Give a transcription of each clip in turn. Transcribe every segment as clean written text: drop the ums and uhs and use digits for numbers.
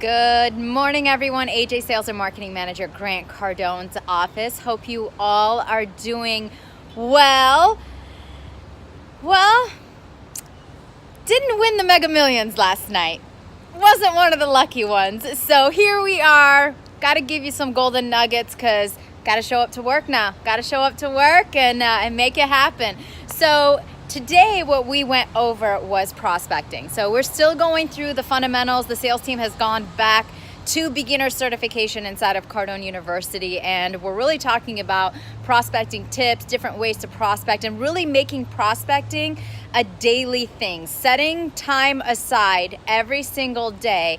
Good morning, everyone. AJ Sales and Marketing Manager Grant Cardone's office. Hope you all are doing well. Didn't win the Mega Millions last night. Wasn't one of the lucky ones. So here we are. Got to give you some golden nuggets because got to show up to work now. Got to show up to work and make it happen. So today, what we went over was prospecting. So we're still going through the fundamentals. The sales team has gone back to beginner certification inside of Cardone University, and we're really talking about prospecting tips, different ways to prospect, and really making prospecting a daily thing, setting time aside every single day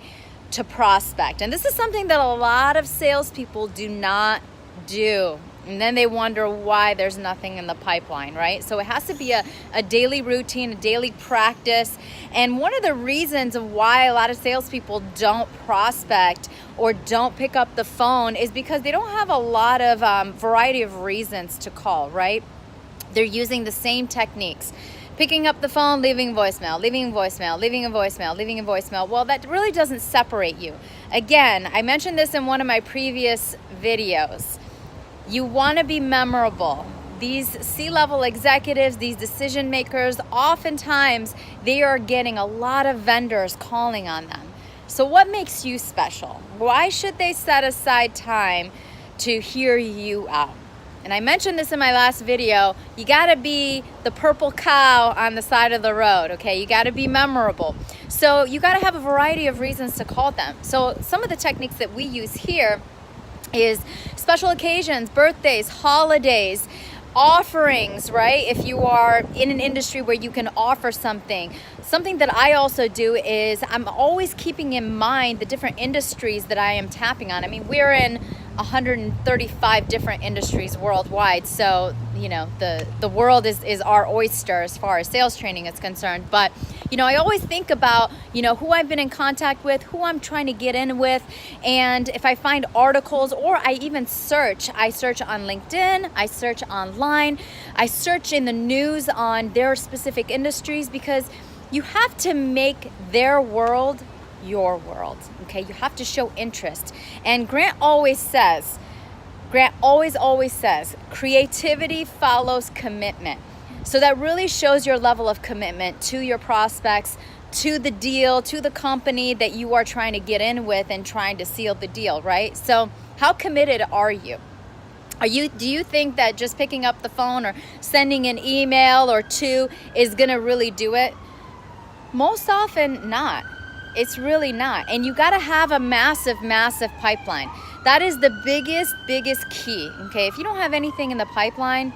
to prospect. And this is something that a lot of salespeople do not do. And then they wonder why there's nothing in the pipeline, right? So it has to be a daily routine, a daily practice. And one of the reasons of why a lot of salespeople don't prospect or don't pick up the phone is because they don't have a lot of variety of reasons to call, right? They're using the same techniques. Picking up the phone, leaving voicemail, leaving voicemail, leaving a voicemail, leaving a voicemail. Well, that really doesn't separate you. Again, I mentioned this in one of my previous videos. You want to be memorable. These C-level executives, these decision makers, oftentimes they are getting a lot of vendors calling on them. So what makes you special? Why should they set aside time to hear you out? And I mentioned this in my last video. You got to be the purple cow on the side of the road, okay? You got to be memorable. So you got to have a variety of reasons to call them. So some of the techniques that we use here is special occasions, birthdays, holidays, offerings, right? If you are in an industry where you can offer something. Something that I also do is I'm always keeping in mind the different industries that I am tapping on. I mean, we're in 135 different industries worldwide. So, you know, the world is our oyster as far as sales training is concerned. But, you know, I always think about, you know, who I've been in contact with, who I'm trying to get in with. And if I find articles or I even search, I search on LinkedIn, I search online, I search in the news on their specific industries, because you have to make their world your world, okay? You have to show interest. And Grant always says, creativity follows commitment. So that really shows your level of commitment to your prospects, to the deal, to the company that you are trying to get in with and trying to seal the deal, right? So how committed are you? Do you think that just picking up the phone or sending an email or two is gonna really do it? Most often not. It's really not. And you got to have a massive pipeline. That is the biggest key, okay? If you don't have anything in the pipeline,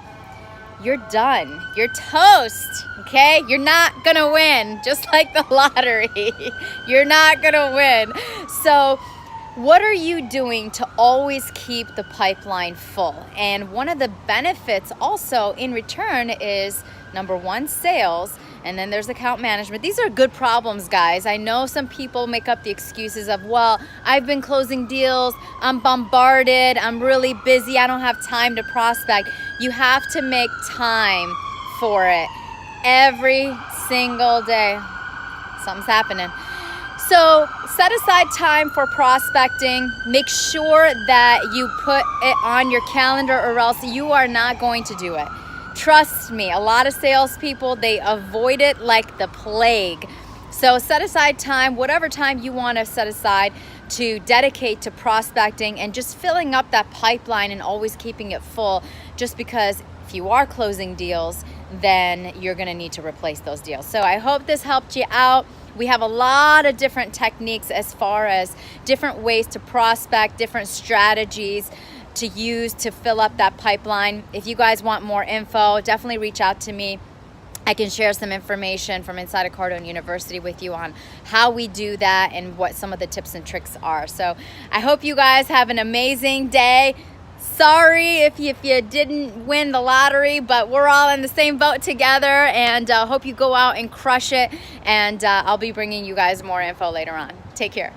you're done. You're toast, okay? You're not going to win, just like the lottery. You're not going to win. So what are you doing to always keep the pipeline full? And one of the benefits also in return is, number one, sales. And then there's account management. These are good problems, guys. I know some people make up the excuses of, well, I've been closing deals, I'm bombarded, I'm really busy, I don't have time to prospect. You have to make time for it every single day. Something's happening. So set aside time for prospecting. Make sure that you put it on your calendar, or else you are not going to do it. Trust me, a lot of salespeople, they avoid it like the plague. So set aside time, whatever time you want to set aside to dedicate to prospecting and just filling up that pipeline and always keeping it full, just because if you are closing deals, then you're going to need to replace those deals. So I hope this helped you out. We have a lot of different techniques as far as different ways to prospect, different strategies to use to fill up that pipeline. If you guys want more info, definitely reach out to me. I can share some information from inside of Cardone University with you on how we do that and what some of the tips and tricks are. So I hope you guys have an amazing day. Sorry if you didn't win the lottery, but we're all in the same boat together, and hope you go out and crush it. And I'll be bringing you guys more info later on. Take care.